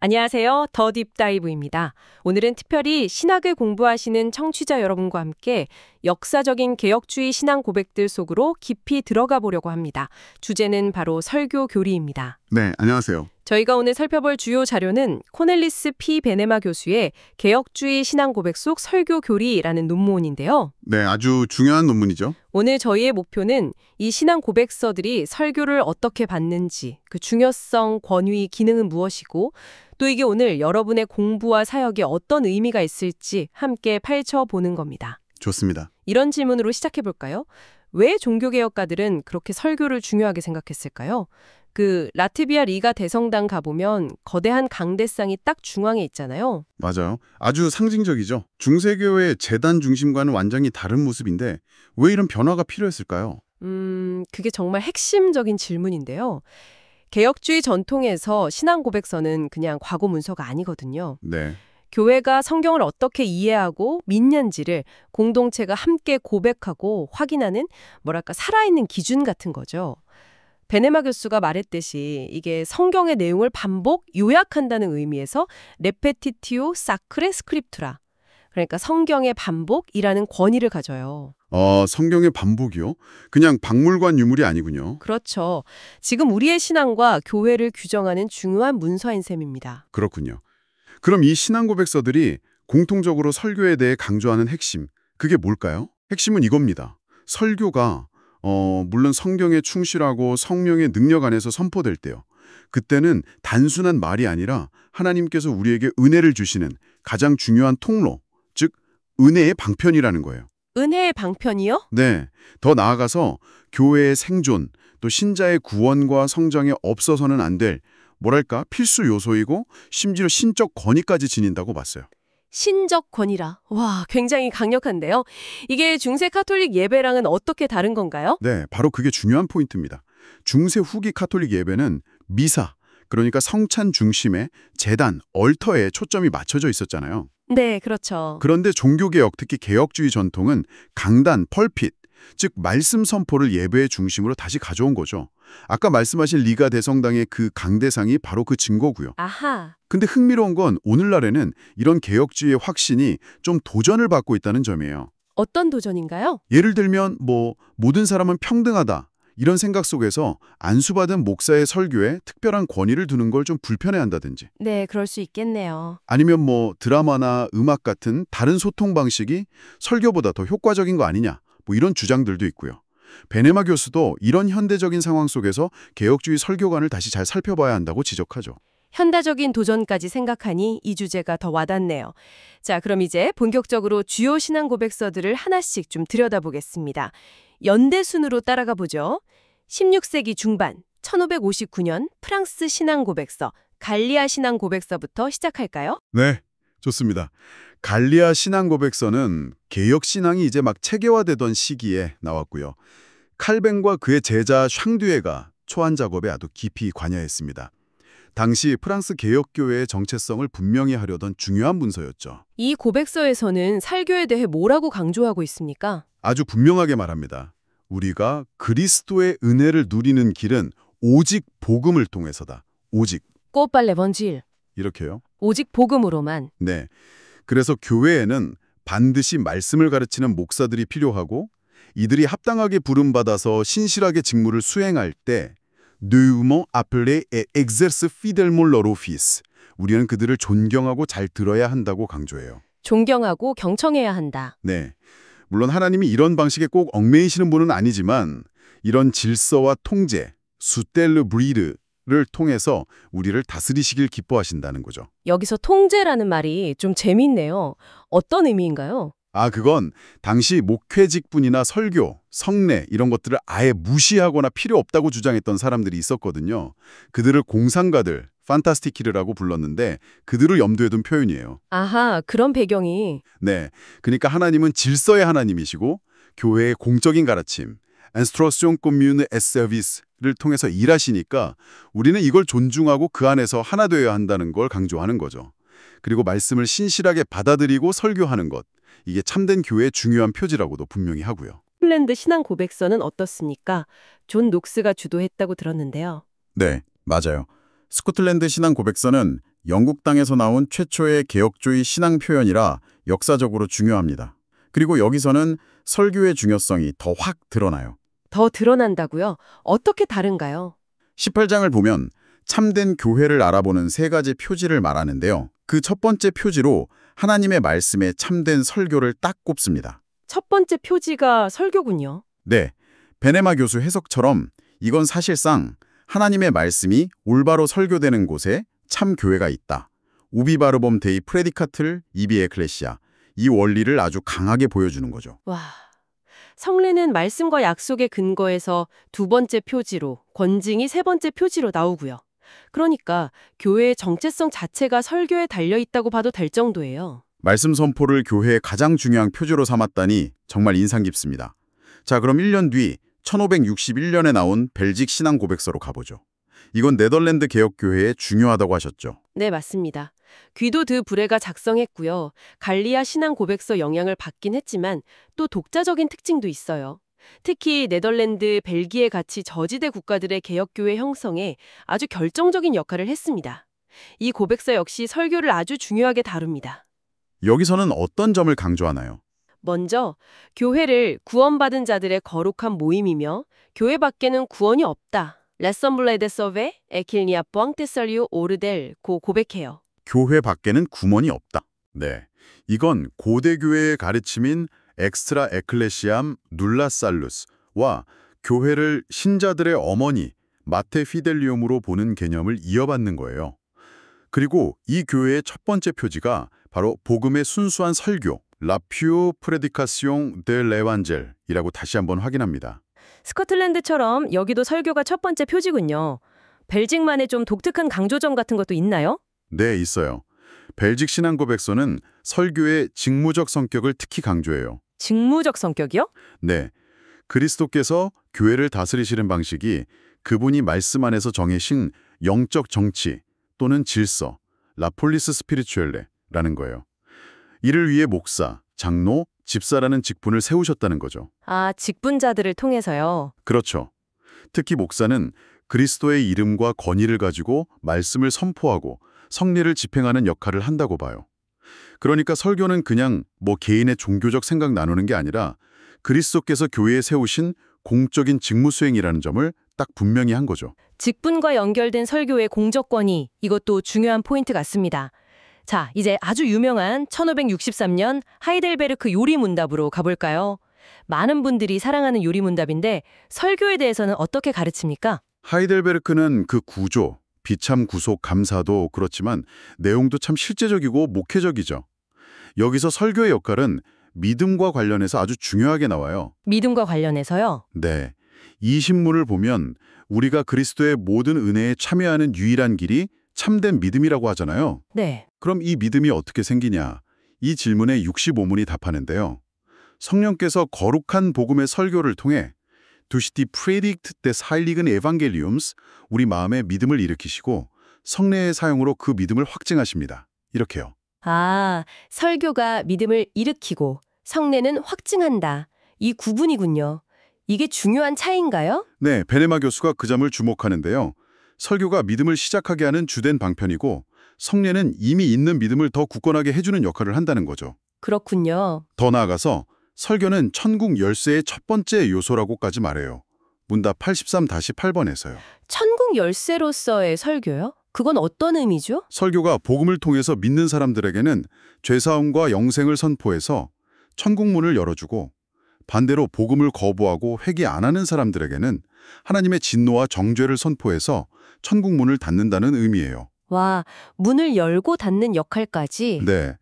안녕하세요. 더 딥다이브입니다. 오늘은 특별히 신학을 공부하시는 청취자 여러분과 함께 역사적인 개혁주의 신앙 고백들 속으로 깊이 들어가 보려고 합니다. 주제는 바로 설교 교리입니다. 네, 안녕하세요. 저희가 오늘 살펴볼 주요 자료는 코넬리스 P. 베네마 교수의 개혁주의 신앙 고백 속 설교 교리라는 논문인데요. 네, 아주 중요한 논문이죠. 오늘 저희의 목표는 이 신앙 고백서들이 설교를 어떻게 받는지, 그 중요성, 권위, 기능은 무엇이고, 또 이게 오늘 여러분의 공부와 사역에 어떤 의미가 있을지 함께 파헤쳐보는 겁니다. 좋습니다. 이런 질문으로 시작해볼까요? 왜 종교개혁가들은 그렇게 설교를 중요하게 생각했을까요? 라트비아 리가 대성당 가보면 거대한 강대상이 딱 중앙에 있잖아요. 맞아요. 아주 상징적이죠. 중세교회의 재단 중심과는 완전히 다른 모습인데 왜 이런 변화가 필요했을까요? 그게 정말 핵심적인 질문인데요. 개혁주의 전통에서 신앙 고백서는 그냥 과거 문서가 아니거든요. 네, 교회가 성경을 어떻게 이해하고 믿는지를 공동체가 함께 고백하고 확인하는 살아있는 기준 같은 거죠. 베네마 교수가 말했듯이 이게 성경의 내용을 반복 요약한다는 의미에서 레페티티오 사크레 스크립투라. 그러니까 성경의 반복이라는 권위를 가져요. 성경의 반복이요? 그냥 박물관 유물이 아니군요. 그렇죠. 지금 우리의 신앙과 교회를 규정하는 중요한 문서인 셈입니다. 그렇군요. 그럼 이 신앙 고백서들이 공통적으로 설교에 대해 강조하는 핵심, 그게 뭘까요? 핵심은 이겁니다. 설교가 물론 성경에 충실하고 성령의 능력 안에서 선포될 때요. 그때는 단순한 말이 아니라 하나님께서 우리에게 은혜를 주시는 가장 중요한 통로, 즉 은혜의 방편이라는 거예요. 은혜의 방편이요? 네, 더 나아가서 교회의 생존, 또 신자의 구원과 성장에 없어서는 안 될 필수 요소이고 심지어 신적 권위까지 지닌다고 봤어요. 신적 권위라. 와, 굉장히 강력한데요. 이게 중세 카톨릭 예배랑은 어떻게 다른 건가요? 네, 바로 그게 중요한 포인트입니다. 중세 후기 카톨릭 예배는 미사, 그러니까 성찬 중심의 제단, 얼터에 초점이 맞춰져 있었잖아요. 네, 그렇죠. 그런데 종교개혁, 특히 개혁주의 전통은 강단, 펄핏, 즉 말씀 선포를 예배의 중심으로 다시 가져온 거죠. 아까 말씀하신 리가 대성당의 그 강대상이 바로 그 증거고요. 아하. 근데 흥미로운 건 오늘날에는 이런 개혁주의의 확신이 좀 도전을 받고 있다는 점이에요. 어떤 도전인가요? 예를 들면 모든 사람은 평등하다. 이런 생각 속에서 안수받은 목사의 설교에 특별한 권위를 두는 걸 좀 불편해한다든지. 네, 그럴 수 있겠네요. 아니면 드라마나 음악 같은 다른 소통 방식이 설교보다 더 효과적인 거 아니냐. 이런 주장들도 있고요. 베네마 교수도 이런 현대적인 상황 속에서 개혁주의 설교관을 다시 잘 살펴봐야 한다고 지적하죠. 현대적인 도전까지 생각하니 이 주제가 더 와닿네요. 자, 그럼 이제 본격적으로 주요 신앙 고백서들을 하나씩 좀 들여다보겠습니다. 연대 순으로 따라가 보죠. 16세기 중반, 1559년 프랑스 신앙 고백서, 갈리아 신앙 고백서부터 시작할까요? 네, 좋습니다. 갈리아 신앙 고백서는 개혁 신앙이 이제 막 체계화되던 시기에 나왔고요. 칼뱅과 그의 제자 샹듀에가 초안 작업에 아주 깊이 관여했습니다. 당시 프랑스 개혁교회의 정체성을 분명히 하려던 중요한 문서였죠. 이 고백서에서는 설교에 대해 뭐라고 강조하고 있습니까? 아주 분명하게 말합니다. 우리가 그리스도의 은혜를 누리는 길은 오직 복음을 통해서다. 오직. 꼬빨 레번질. 이렇게요. 오직 복음으로만. 네. 그래서 교회에는 반드시 말씀을 가르치는 목사들이 필요하고 이들이 합당하게 부름받아서 신실하게 직무를 수행할 때 Nous appelés et exerce fidèlement leur office. 우리는 그들을 존경하고 잘 들어야 한다고 강조해요. 존경하고 경청해야 한다. 네. 물론 하나님이 이런 방식에 꼭 얽매이시는 분은 아니지만 이런 질서와 통제, 수텔르 브리르를 통해서 우리를 다스리시길 기뻐하신다는 거죠. 여기서 통제라는 말이 좀 재밌네요. 어떤 의미인가요? 그건 당시 목회직분이나 설교, 성례 이런 것들을 아예 무시하거나 필요 없다고 주장했던 사람들이 있었거든요. 그들을 공상가들, 판타스티키르라고 불렀는데 그들을 염두에 둔 표현이에요. 아하, 그런 배경이. 네, 그러니까 하나님은 질서의 하나님이시고 교회의 공적인 가르침, instruction commune et service를 통해서 일하시니까 우리는 이걸 존중하고 그 안에서 하나 되어야 한다는 걸 강조하는 거죠. 그리고 말씀을 신실하게 받아들이고 설교하는 것. 이게 참된 교회의 중요한 표지라고도 분명히 하고요. 폴란드 신앙 고백서는 어떻습니까? 존 녹스가 주도했다고 들었는데요. 네, 맞아요. 스코틀랜드 신앙 고백서는 영국 땅에서 나온 최초의 개혁주의 신앙 표현이라 역사적으로 중요합니다. 그리고 여기서는 설교의 중요성이 더 확 드러나요. 더 드러난다고요? 어떻게 다른가요? 18장을 보면 참된 교회를 알아보는 세 가지 표지를 말하는데요. 그 첫 번째 표지로 하나님의 말씀에 참된 설교를 딱 꼽습니다. 첫 번째 표지가 설교군요. 네, 베네마 교수 해석처럼 이건 사실상 하나님의 말씀이 올바로 설교되는 곳에 참 교회가 있다. 우비 바르봄 데이 프레디카틀 이비 에클레시아. 이 원리를 아주 강하게 보여주는 거죠. 와, 성례는 말씀과 약속의 근거에서 두 번째 표지로, 권징이 세 번째 표지로 나오고요. 그러니까 교회의 정체성 자체가 설교에 달려있다고 봐도 될 정도예요. 말씀 선포를 교회의 가장 중요한 표지로 삼았다니 정말 인상 깊습니다. 자, 그럼 1년 뒤 1561년에 나온 벨직 신앙 고백서로 가보죠. 이건 네덜란드 개혁교회에 중요하다고 하셨죠. 네, 맞습니다. 귀도 드 브레가 작성했고요. 갈리아 신앙 고백서 영향을 받긴 했지만 또 독자적인 특징도 있어요. 특히 네덜란드, 벨기에 같이 저지대 국가들의 개혁교회 형성에 아주 결정적인 역할을 했습니다. 이 고백서 역시 설교를 아주 중요하게 다룹니다. 여기서는 어떤 점을 강조하나요? 먼저 교회를 구원받은 자들의 거룩한 모임이며 교회 밖에는 구원이 없다. 레썸블레데 서베 에킬니아 뻥테설리오 오르델 고 고백해요. 교회 밖에는 구원이 없다. 네, 이건 고대 교회의 가르침인 엑스트라 에클레시암 눌라 살루스와 교회를 신자들의 어머니 마테 피델리움으로 보는 개념을 이어받는 거예요. 그리고 이 교회의 첫 번째 표지가 바로 복음의 순수한 설교, 라퓨 프레디카시옹 데 레반젤이라고 다시 한번 확인합니다. 스코틀랜드처럼 여기도 설교가 첫 번째 표지군요. 벨직만의 좀 독특한 강조점 같은 것도 있나요? 네, 있어요. 벨직 신앙 고백서는 설교의 직무적 성격을 특히 강조해요. 직무적 성격이요? 네, 그리스도께서 교회를 다스리시는 방식이 그분이 말씀 안에서 정해신 영적 정치 또는 질서, 라폴리스 스피리추엘레라는 거예요. 이를 위해 목사, 장로, 집사라는 직분을 세우셨다는 거죠. 아, 직분자들을 통해서요. 그렇죠. 특히 목사는 그리스도의 이름과 권위를 가지고 말씀을 선포하고 성례를 집행하는 역할을 한다고 봐요. 그러니까 설교는 그냥 개인의 종교적 생각 나누는 게 아니라 그리스도께서 교회에 세우신 공적인 직무 수행이라는 점을 딱 분명히 한 거죠. 직분과 연결된 설교의 공적권이 이것도 중요한 포인트 같습니다. 자, 이제 아주 유명한 1563년 하이델베르크 요리문답으로 가볼까요? 많은 분들이 사랑하는 요리문답인데 설교에 대해서는 어떻게 가르칩니까? 하이델베르크는 그 구조, 비참 구속 감사도 그렇지만 내용도 참 실제적이고 목회적이죠. 여기서 설교의 역할은 믿음과 관련해서 아주 중요하게 나와요. 믿음과 관련해서요? 네. 이 신문을 보면 우리가 그리스도의 모든 은혜에 참여하는 유일한 길이 참된 믿음이라고 하잖아요. 네. 그럼 이 믿음이 어떻게 생기냐? 이 질문에 65문이 답하는데요. 성령께서 거룩한 복음의 설교를 통해 durch die Predigt des Heiligen Evangeliums 우리 마음에 믿음을 일으키시고 성례의 사용으로 그 믿음을 확증하십니다. 이렇게요. 아, 설교가 믿음을 일으키고 성례는 확증한다. 이 구분이군요. 이게 중요한 차이인가요? 네, 베네마 교수가 그 점을 주목하는데요. 설교가 믿음을 시작하게 하는 주된 방편이고 성례는 이미 있는 믿음을 더 굳건하게 해주는 역할을 한다는 거죠. 그렇군요. 더 나아가서 설교는 천국 열쇠의 첫 번째 요소라고까지 말해요. 문답 83-8번에서요. 천국 열쇠로서의 설교요? 그건 어떤 의미죠? 설교가 복음을 통해서 믿는 사람들에게는 죄사함과 영생을 선포해서 천국 문을 열어주고 반대로 복음을 거부하고 회개 안 하는 사람들에게는 하나님의 진노와 정죄를 선포해서 천국 문을 닫는다는 의미예요. 와, 문을 열고 닫는 역할까지? 네.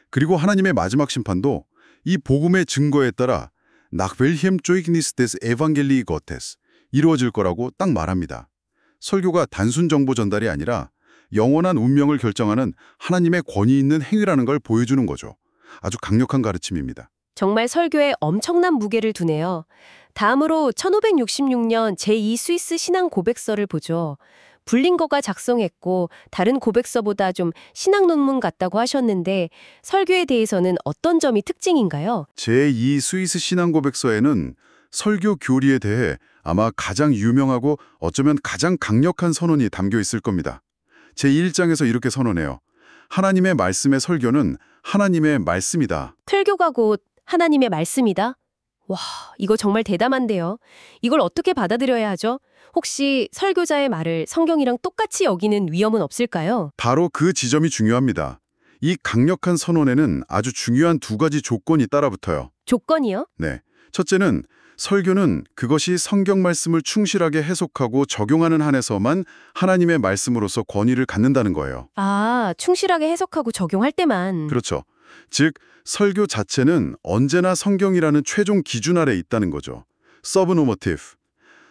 그리고 하나님의 마지막 심판도 이 복음의 증거에 따라 nach welchem Zeugnis des Evangelii Gottes 이루어질 거라고 딱 말합니다. 설교가 단순 정보 전달이 아니라 영원한 운명을 결정하는 하나님의 권위 있는 행위라는 걸 보여주는 거죠. 아주 강력한 가르침입니다. 정말 설교에 엄청난 무게를 두네요. 다음으로 1566년 제2 스위스 신앙 고백서를 보죠. 불링거가 작성했고 다른 고백서보다 좀 신학 논문 같다고 하셨는데 설교에 대해서는 어떤 점이 특징인가요? 제2 스위스 신앙 고백서에는 설교 교리에 대해 아마 가장 유명하고 어쩌면 가장 강력한 선언이 담겨 있을 겁니다. 제1장에서 이렇게 선언해요. 하나님의 말씀의 설교는 하나님의 말씀이다. 설교가 곧 하나님의 말씀이다? 와, 이거 정말 대담한데요. 이걸 어떻게 받아들여야 하죠? 혹시 설교자의 말을 성경이랑 똑같이 여기는 위험은 없을까요? 바로 그 지점이 중요합니다. 이 강력한 선언에는 아주 중요한 두 가지 조건이 따라붙어요. 조건이요? 네. 첫째는 설교는 그것이 성경 말씀을 충실하게 해석하고 적용하는 한에서만 하나님의 말씀으로서 권위를 갖는다는 거예요. 아, 충실하게 해석하고 적용할 때만. 그렇죠. 즉, 설교 자체는 언제나 성경이라는 최종 기준 아래 있다는 거죠. 서브노머티브.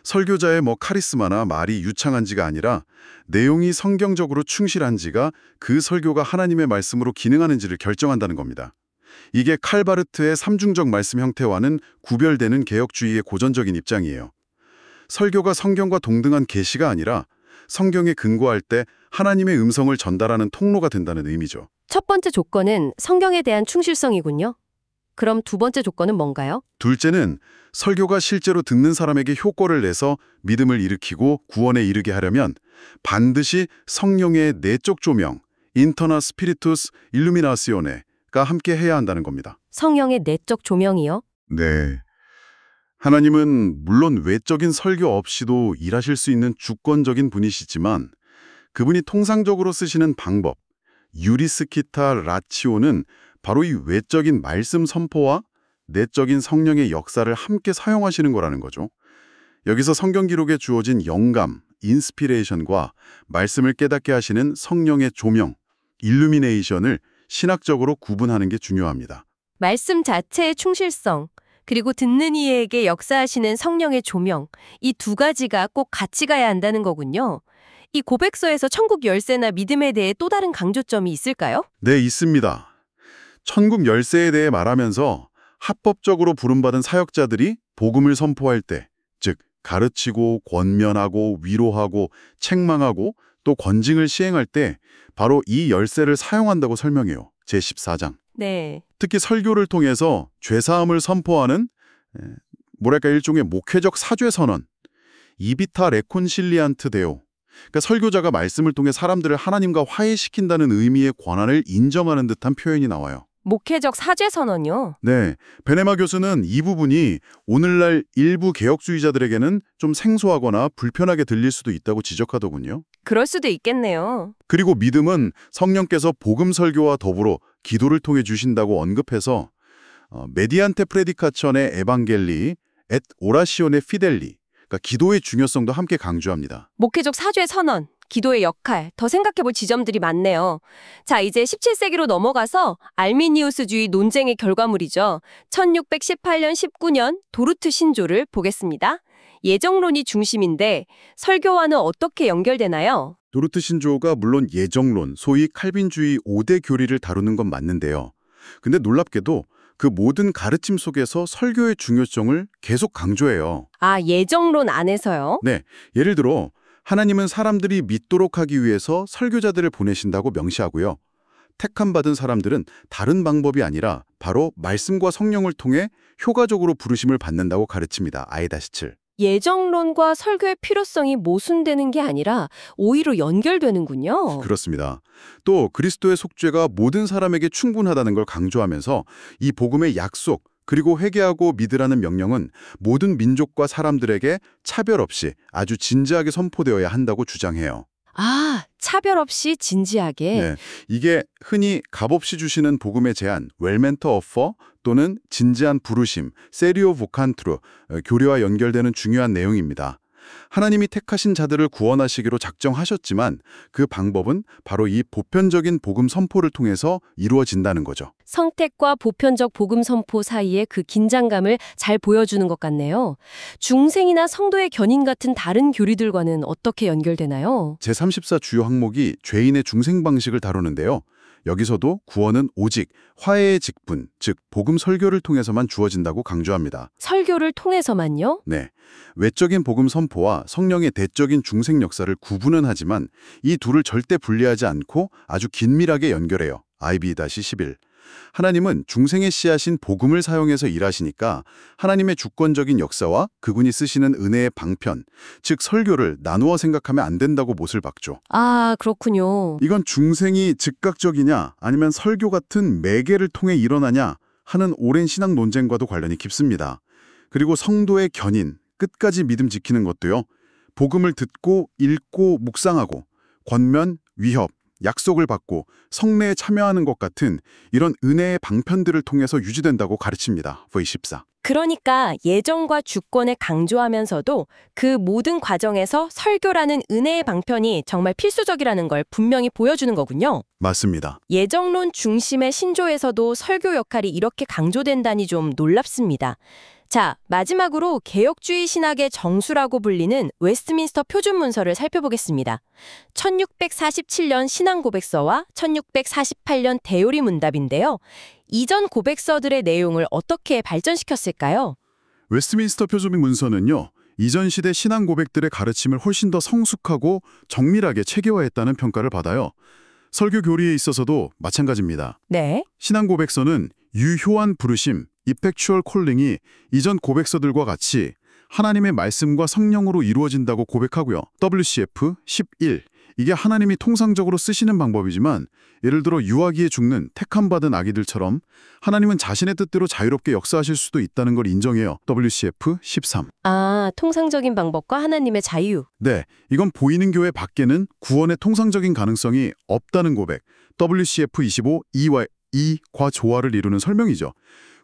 설교자의 카리스마나 말이 유창한지가 아니라 내용이 성경적으로 충실한지가 그 설교가 하나님의 말씀으로 기능하는지를 결정한다는 겁니다. 이게 칼바르트의 삼중적 말씀 형태와는 구별되는 개혁주의의 고전적인 입장이에요. 설교가 성경과 동등한 계시가 아니라 성경에 근거할 때 하나님의 음성을 전달하는 통로가 된다는 의미죠. 첫 번째 조건은 성경에 대한 충실성이군요. 그럼 두 번째 조건은 뭔가요? 둘째는 설교가 실제로 듣는 사람에게 효과를 내서 믿음을 일으키고 구원에 이르게 하려면 반드시 성령의 내적 조명, 인터나 스피리투스 일루미나시오네가 함께 해야 한다는 겁니다. 성령의 내적 조명이요? 네. 하나님은 물론 외적인 설교 없이도 일하실 수 있는 주권적인 분이시지만 그분이 통상적으로 쓰시는 방법, 유리스키타 라치오는 바로 이 외적인 말씀 선포와 내적인 성령의 역사를 함께 사용하시는 거라는 거죠. 여기서 성경 기록에 주어진 영감, 인스피레이션과 말씀을 깨닫게 하시는 성령의 조명, 일루미네이션을 신학적으로 구분하는 게 중요합니다. 말씀 자체의 충실성, 그리고 듣는 이에게 역사하시는 성령의 조명, 이 두 가지가 꼭 같이 가야 한다는 거군요. 이 고백서에서 천국 열쇠나 믿음에 대해 또 다른 강조점이 있을까요? 네, 있습니다. 천국 열쇠에 대해 말하면서 합법적으로 부름받은 사역자들이 복음을 선포할 때, 즉 가르치고 권면하고 위로하고 책망하고 또 권징을 시행할 때 바로 이 열쇠를 사용한다고 설명해요. 제14장. 네. 특히 설교를 통해서 죄사함을 선포하는 일종의 목회적 사죄 선언, 이비타 레콘실리안트 데오. 그러니까 설교자가 말씀을 통해 사람들을 하나님과 화해시킨다는 의미의 권한을 인정하는 듯한 표현이 나와요. 목회적 사죄 선언이요? 네, 베네마 교수는 이 부분이 오늘날 일부 개혁주의자들에게는 좀 생소하거나 불편하게 들릴 수도 있다고 지적하더군요. 그럴 수도 있겠네요. 그리고 믿음은 성령께서 복음 설교와 더불어 기도를 통해 주신다고 언급해서 메디안테 프레디카천의 에반겔리, 앳 오라시오네 피델리, 그러니까 기도의 중요성도 함께 강조합니다. 목회적 사죄 선언, 기도의 역할, 더 생각해볼 지점들이 많네요. 자, 이제 17세기로 넘어가서 알미니우스주의 논쟁의 결과물이죠. 1618년 19년 도르트 신조를 보겠습니다. 예정론이 중심인데 설교와는 어떻게 연결되나요? 도르트 신조가 물론 예정론, 소위 칼빈주의 5대 교리를 다루는 건 맞는데요. 근데 놀랍게도 그 모든 가르침 속에서 설교의 중요성을 계속 강조해요. 아, 예정론 안에서요? 네, 예를 들어 하나님은 사람들이 믿도록 하기 위해서 설교자들을 보내신다고 명시하고요. 택함 받은 사람들은 다른 방법이 아니라 바로 말씀과 성령을 통해 효과적으로 부르심을 받는다고 가르칩니다. 아이다시7. 예정론과 설교의 필요성이 모순되는 게 아니라 오히려 연결되는군요. 그렇습니다. 또 그리스도의 속죄가 모든 사람에게 충분하다는 걸 강조하면서 이 복음의 약속, 그리고 회개하고 믿으라는 명령은 모든 민족과 사람들에게 차별 없이 아주 진지하게 선포되어야 한다고 주장해요. 아, 차별 없이 진지하게. 네, 이게 흔히 값없이 주시는 복음의 제안, 웰멘터 어퍼 또는 진지한 부르심, 세리오 보칸트루, 교리와 연결되는 중요한 내용입니다. 하나님이 택하신 자들을 구원하시기로 작정하셨지만 그 방법은 바로 이 보편적인 복음 선포를 통해서 이루어진다는 거죠. 성택과 보편적 복음 선포 사이의 그 긴장감을 잘 보여주는 것 같네요. 중생이나 성도의 견인 같은 다른 교리들과는 어떻게 연결되나요? 제34 주요 항목이 죄인의 중생 방식을 다루는데요. 여기서도 구원은 오직 화해의 직분, 즉 복음 설교를 통해서만 주어진다고 강조합니다. 설교를 통해서만요? 네, 외적인 복음 선포와 성령의 대적인 중생 역사를 구분은 하지만 이 둘을 절대 분리하지 않고 아주 긴밀하게 연결해요. IB-11. 하나님은 중생의 씨앗인 복음을 사용해서 일하시니까 하나님의 주권적인 역사와 그분이 쓰시는 은혜의 방편, 즉 설교를 나누어 생각하면 안 된다고 못을 박죠. 아, 그렇군요. 이건 중생이 즉각적이냐 아니면 설교 같은 매개를 통해 일어나냐 하는 오랜 신학 논쟁과도 관련이 깊습니다. 그리고 성도의 견인, 끝까지 믿음 지키는 것도요. 복음을 듣고 읽고 묵상하고 권면, 위협, 약속을 받고 성례에 참여하는 것 같은 이런 은혜의 방편들을 통해서 유지된다고 가르칩니다. V14. 그러니까 예정과 주권을 강조하면서도 그 모든 과정에서 설교라는 은혜의 방편이 정말 필수적이라는 걸 분명히 보여주는 거군요. 맞습니다. 예정론 중심의 신조에서도 설교 역할이 이렇게 강조된다니 좀 놀랍습니다. 자, 마지막으로 개혁주의 신학의 정수라고 불리는 웨스트민스터 표준문서를 살펴보겠습니다. 1647년 신앙고백서와 1648년 대요리 문답인데요. 이전 고백서들의 내용을 어떻게 발전시켰을까요? 웨스트민스터 표준문 문서는요. 이전 시대 신앙 고백들의 가르침을 훨씬 더 성숙하고 정밀하게 체계화했다는 평가를 받아요. 설교 교리에 있어서도 마찬가지입니다. 네. 신앙 고백서는 유효한 부르심, 이펙추얼 콜링이 이전 고백서들과 같이 하나님의 말씀과 성령으로 이루어진다고 고백하고요. WCF 11. 이게 하나님이 통상적으로 쓰시는 방법이지만 예를 들어 유아기에 죽는 택함받은 아기들처럼 하나님은 자신의 뜻대로 자유롭게 역사하실 수도 있다는 걸 인정해요. WCF 13. 아, 통상적인 방법과 하나님의 자유. 네, 이건 보이는 교회 밖에는 구원의 통상적인 가능성이 없다는 고백. WCF 25. 이과 조화를 이루는 설명이죠.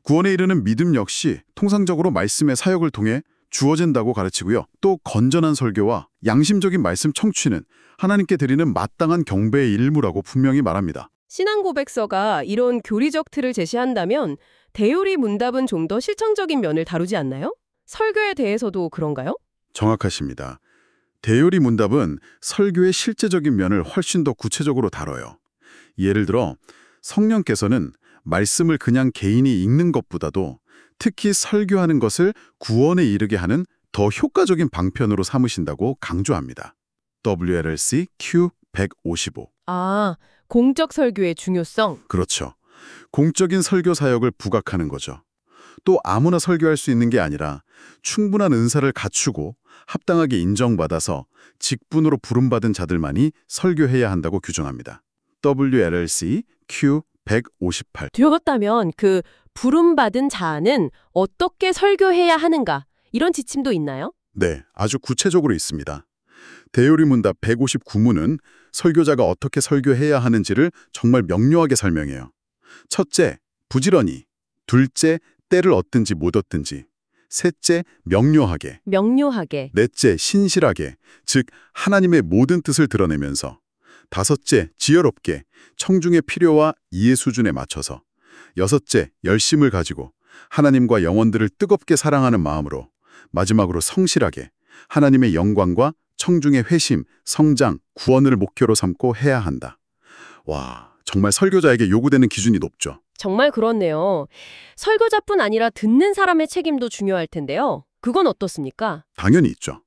구원에 이르는 믿음 역시 통상적으로 말씀의 사역을 통해 주어진다고 가르치고요. 또 건전한 설교와 양심적인 말씀 청취는 하나님께 드리는 마땅한 경배의 일무라고 분명히 말합니다. 신앙고백서가 이런 교리적 틀을 제시한다면 대요리 문답은 좀 더 실천적인 면을 다루지 않나요? 설교에 대해서도 그런가요? 정확하십니다. 대요리 문답은 설교의 실제적인 면을 훨씬 더 구체적으로 다뤄요. 예를 들어 성령께서는 말씀을 그냥 개인이 읽는 것보다도 특히 설교하는 것을 구원에 이르게 하는 더 효과적인 방편으로 삼으신다고 강조합니다. WLRC Q155. 아, 공적 설교의 중요성. 그렇죠. 공적인 설교 사역을 부각하는 거죠. 또 아무나 설교할 수 있는 게 아니라 충분한 은사를 갖추고 합당하게 인정받아서 직분으로 부름받은 자들만이 설교해야 한다고 규정합니다. WLRC Q158. 되었다면 그 부름받은 자는 어떻게 설교해야 하는가? 이런 지침도 있나요? 네, 아주 구체적으로 있습니다. 대요리 문답 159문은 설교자가 어떻게 설교해야 하는지를 정말 명료하게 설명해요. 첫째, 부지런히. 둘째, 때를 얻든지 못 얻든지. 셋째, 명료하게. 명료하게. 넷째, 신실하게. 즉, 하나님의 모든 뜻을 드러내면서. 다섯째, 지혜롭게. 청중의 필요와 이해 수준에 맞춰서. 여섯째, 열심을 가지고. 하나님과 영혼들을 뜨겁게 사랑하는 마음으로. 마지막으로 성실하게. 하나님의 영광과 청중의 회심, 성장, 구원을 목표로 삼고 해야 한다. 와, 정말 설교자에게 요구되는 기준이 높죠. 정말 그렇네요. 설교자뿐 아니라 듣는 사람의 책임도 중요할 텐데요. 그건 어떻습니까? 당연히 있죠.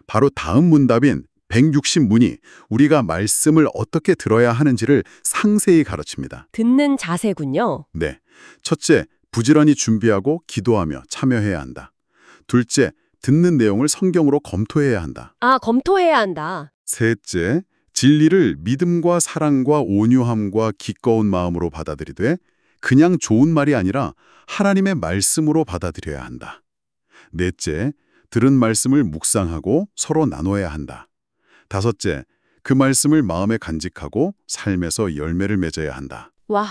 바로 다음 문답인 160문이 우리가 말씀을 어떻게 들어야 하는지를 상세히 가르칩니다. 듣는 자세군요. 네. 첫째, 부지런히 준비하고 기도하며 참여해야 한다. 둘째, 듣는 내용을 성경으로 검토해야 한다. 아, 검토해야 한다. 셋째, 진리를 믿음과 사랑과 온유함과 기꺼운 마음으로 받아들이되 그냥 좋은 말이 아니라 하나님의 말씀으로 받아들여야 한다. 넷째, 들은 말씀을 묵상하고 서로 나눠야 한다. 다섯째, 그 말씀을 마음에 간직하고 삶에서 열매를 맺어야 한다. 와,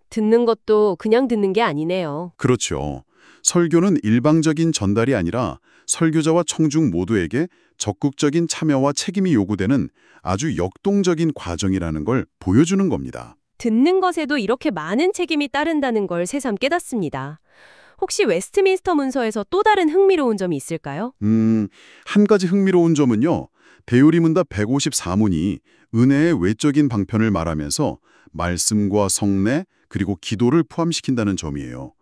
듣는 것도 그냥 듣는 게 아니네요. 그렇죠. 설교는 일방적인 전달이 아니라 설교자와 청중 모두에게 적극적인 참여와 책임이 요구되는 아주 역동적인 과정이라는 걸 보여주는 겁니다. 듣는 것에도 이렇게 많은 책임이 따른다는 걸 새삼 깨닫습니다. 혹시 웨스트민스터 문서에서 또 다른 흥미로운 점이 있을까요? 한 가지 흥미로운 점은요. 대요리 문답 154문이 은혜의 외적인 방편을 말하면서 말씀과 성례 그리고 기도를 포함시킨다는 점이에요.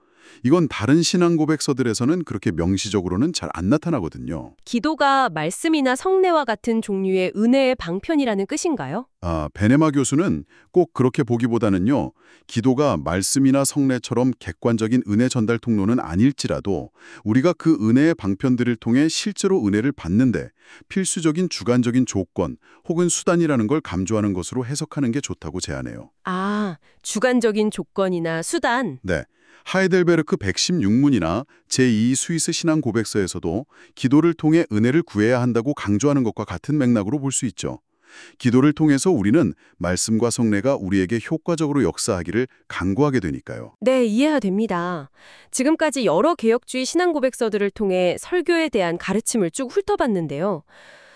이건 다른 신앙 고백서들에서는 그렇게 명시적으로는 잘 안 나타나거든요. 기도가 말씀이나 성례와 같은 종류의 은혜의 방편이라는 뜻인가요? 베네마 교수는 꼭 그렇게 보기보다는요, 기도가 말씀이나 성례처럼 객관적인 은혜 전달 통로는 아닐지라도 우리가 그 은혜의 방편들을 통해 실제로 은혜를 받는데 필수적인 주관적인 조건 혹은 수단이라는 걸 강조하는 것으로 해석하는 게 좋다고 제안해요. 아, 주관적인 조건이나 수단. 네. 하이델베르크 116문이나 제2 스위스 신앙 고백서에서도 기도를 통해 은혜를 구해야 한다고 강조하는 것과 같은 맥락으로 볼 수 있죠. 기도를 통해서 우리는 말씀과 성례가 우리에게 효과적으로 역사하기를 간구하게 되니까요. 네, 이해가 됩니다. 지금까지 여러 개혁주의 신앙 고백서들을 통해 설교에 대한 가르침을 쭉 훑어봤는데요.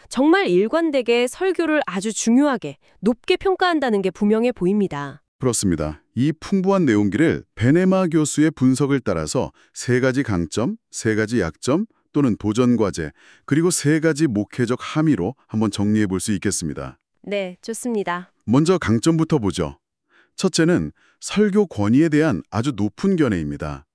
정말 일관되게 설교를 아주 중요하게, 높게 평가한다는 게 분명해 보입니다. 그렇습니다. 이 풍부한 내용기를 베네마 교수의 분석을 따라서 세 가지 강점, 세 가지 약점 또는 도전 과제, 그리고 세 가지 목회적 함의로 한번 정리해 볼 수 있겠습니다. 네, 좋습니다. 먼저 강점부터 보죠. 첫째는 설교 권위에 대한 아주 높은 견해입니다.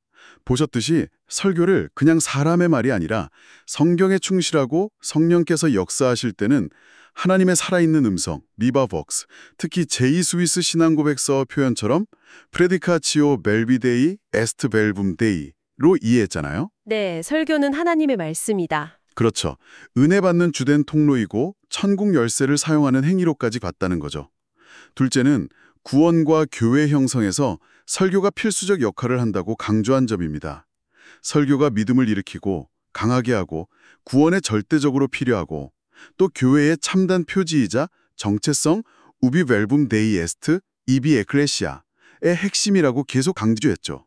보셨듯이 설교를 그냥 사람의 말이 아니라 성경에 충실하고 성령께서 역사하실 때는 하나님의 살아있는 음성, 비바 벅스, 특히 제2 스위스 신앙 고백서 표현처럼 프레디카치오 벨비데이 에스트 벨붐 데이로 이해했잖아요. 네, 설교는 하나님의 말씀이다. 그렇죠. 은혜 받는 주된 통로이고 천국 열쇠를 사용하는 행위로까지 갔다는 거죠. 둘째는 구원과 교회 형성에서 설교가 필수적 역할을 한다고 강조한 점입니다. 설교가 믿음을 일으키고 강하게 하고 구원에 절대적으로 필요하고 또 교회의 참단 표지이자 정체성 우비 벨붐 데이 에스트 이비 에클레시아의 핵심이라고 계속 강조했죠.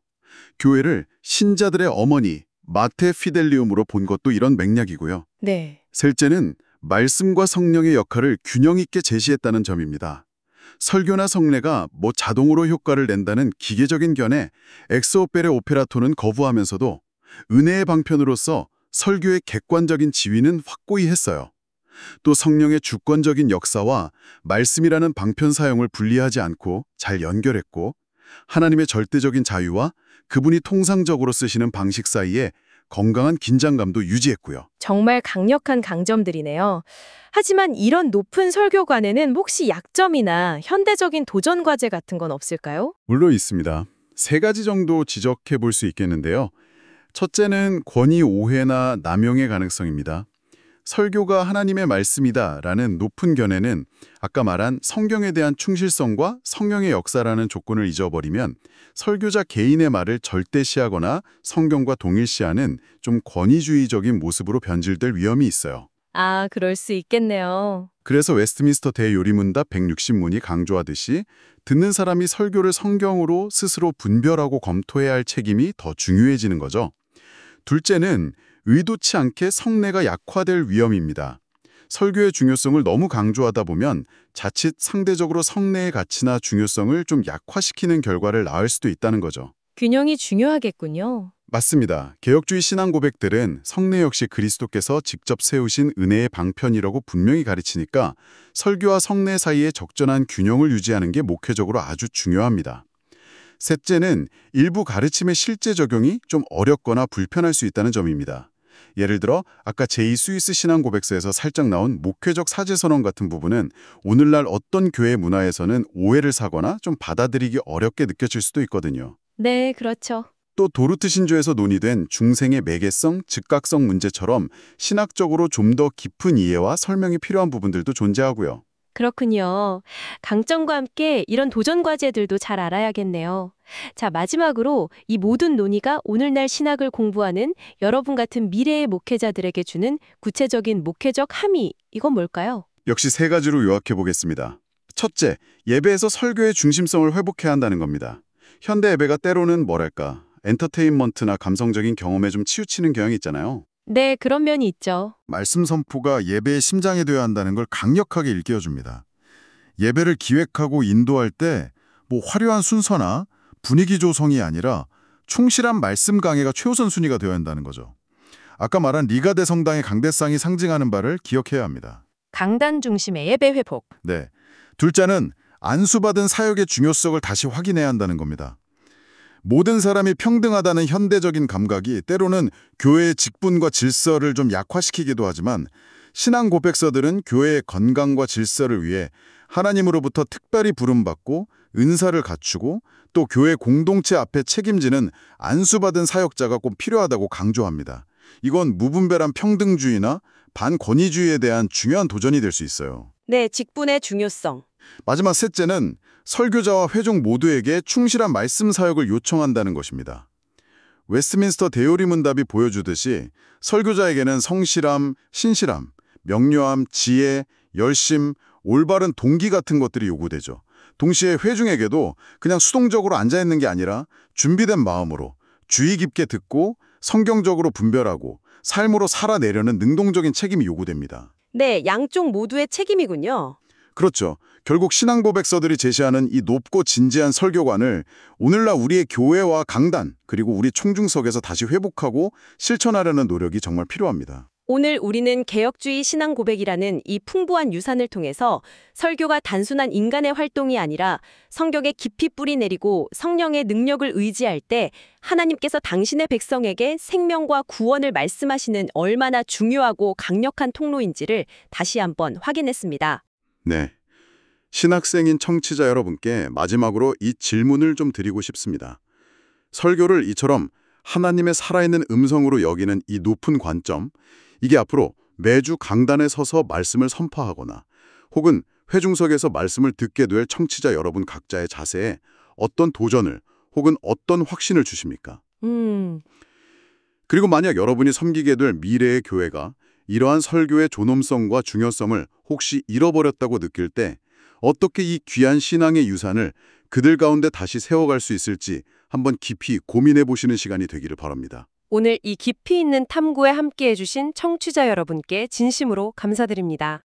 교회를 신자들의 어머니 마테 피델리움으로 본 것도 이런 맥락이고요. 네. 셋째는 말씀과 성령의 역할을 균형 있게 제시했다는 점입니다. 설교나 성례가 자동으로 효과를 낸다는 기계적인 견해 엑스오페레 오페라토는 거부하면서도 은혜의 방편으로서 설교의 객관적인 지위는 확고히 했어요. 또 성령의 주권적인 역사와 말씀이라는 방편 사용을 분리하지 않고 잘 연결했고 하나님의 절대적인 자유와 그분이 통상적으로 쓰시는 방식 사이에 건강한 긴장감도 유지했고요. 정말 강력한 강점들이네요. 하지만 이런 높은 설교관에는 혹시 약점이나 현대적인 도전 과제 같은 건 없을까요? 물론 있습니다. 세 가지 정도 지적해 볼 수 있겠는데요. 첫째는 권위 오해나 남용의 가능성입니다. 설교가 하나님의 말씀이다라는 높은 견해는 아까 말한 성경에 대한 충실성과 성령의 역사라는 조건을 잊어버리면 설교자 개인의 말을 절대시하거나 성경과 동일시하는 좀 권위주의적인 모습으로 변질될 위험이 있어요. 아, 그럴 수 있겠네요. 그래서 웨스트민스터 대요리문답 160문이 강조하듯이 듣는 사람이 설교를 성경으로 스스로 분별하고 검토해야 할 책임이 더 중요해지는 거죠. 둘째는 의도치 않게 성례가 약화될 위험입니다. 설교의 중요성을 너무 강조하다 보면 자칫 상대적으로 성례의 가치나 중요성을 좀 약화시키는 결과를 낳을 수도 있다는 거죠. 균형이 중요하겠군요. 맞습니다. 개혁주의 신앙 고백들은 성례 역시 그리스도께서 직접 세우신 은혜의 방편이라고 분명히 가르치니까 설교와 성례 사이의 적절한 균형을 유지하는 게 목회적으로 아주 중요합니다. 셋째는 일부 가르침의 실제 적용이 좀 어렵거나 불편할 수 있다는 점입니다. 예를 들어 아까 제2 스위스 신앙 고백서에서 살짝 나온 목회적 사제선언 같은 부분은 오늘날 어떤 교회 문화에서는 오해를 사거나 좀 받아들이기 어렵게 느껴질 수도 있거든요. 네, 그렇죠. 또 도르트 신조에서 논의된 중생의 매개성, 즉각성 문제처럼 신학적으로 좀 더 깊은 이해와 설명이 필요한 부분들도 존재하고요. 그렇군요. 강점과 함께 이런 도전 과제들도 잘 알아야겠네요. 자, 마지막으로 이 모든 논의가 오늘날 신학을 공부하는 여러분 같은 미래의 목회자들에게 주는 구체적인 목회적 함의, 이건 뭘까요? 역시 세 가지로 요약해 보겠습니다. 첫째, 예배에서 설교의 중심성을 회복해야 한다는 겁니다. 현대 예배가 때로는 엔터테인먼트나 감성적인 경험에 좀 치우치는 경향이 있잖아요. 네, 그런 면이 있죠. 말씀 선포가 예배의 심장이 되어야 한다는 걸 강력하게 일깨워줍니다. 예배를 기획하고 인도할 때 화려한 순서나 분위기 조성이 아니라 충실한 말씀 강해가 최우선 순위가 되어야 한다는 거죠. 아까 말한 리가데 성당의 강대상이 상징하는 바를 기억해야 합니다. 강단 중심의 예배 회복. 네. 둘째는 안수받은 사역의 중요성을 다시 확인해야 한다는 겁니다. 모든 사람이 평등하다는 현대적인 감각이 때로는 교회의 직분과 질서를 좀 약화시키기도 하지만 신앙 고백서들은 교회의 건강과 질서를 위해 하나님으로부터 특별히 부름받고 은사를 갖추고 또 교회 공동체 앞에 책임지는 안수받은 사역자가 꼭 필요하다고 강조합니다. 이건 무분별한 평등주의나 반권위주의에 대한 중요한 도전이 될 수 있어요. 네, 직분의 중요성. 마지막 셋째는 설교자와 회중 모두에게 충실한 말씀 사역을 요청한다는 것입니다. 웨스트민스터 대요리 문답이 보여주듯이 설교자에게는 성실함, 신실함, 명료함, 지혜, 열심, 올바른 동기 같은 것들이 요구되죠. 동시에 회중에게도 그냥 수동적으로 앉아있는 게 아니라 준비된 마음으로 주의 깊게 듣고 성경적으로 분별하고 삶으로 살아내려는 능동적인 책임이 요구됩니다. 네, 양쪽 모두의 책임이군요. 그렇죠. 결국 신앙 고백서들이 제시하는 이 높고 진지한 설교관을 오늘날 우리의 교회와 강단 그리고 우리 총중석에서 다시 회복하고 실천하려는 노력이 정말 필요합니다. 오늘 우리는 개혁주의 신앙 고백이라는 이 풍부한 유산을 통해서 설교가 단순한 인간의 활동이 아니라 성경에 깊이 뿌리 내리고 성령의 능력을 의지할 때 하나님께서 당신의 백성에게 생명과 구원을 말씀하시는 얼마나 중요하고 강력한 통로인지를 다시 한번 확인했습니다. 네. 신학생인 청취자 여러분께 마지막으로 이 질문을 좀 드리고 싶습니다. 설교를 이처럼 하나님의 살아있는 음성으로 여기는 이 높은 관점, 이게 앞으로 매주 강단에 서서 말씀을 선포하거나 혹은 회중석에서 말씀을 듣게 될 청취자 여러분 각자의 자세에 어떤 도전을 혹은 어떤 확신을 주십니까? 그리고 만약 여러분이 섬기게 될 미래의 교회가 이러한 설교의 존엄성과 중요성을 혹시 잃어버렸다고 느낄 때 어떻게 이 귀한 신앙의 유산을 그들 가운데 다시 세워갈 수 있을지 한번 깊이 고민해 보시는 시간이 되기를 바랍니다. 오늘 이 깊이 있는 탐구에 함께해 주신 청취자 여러분께 진심으로 감사드립니다.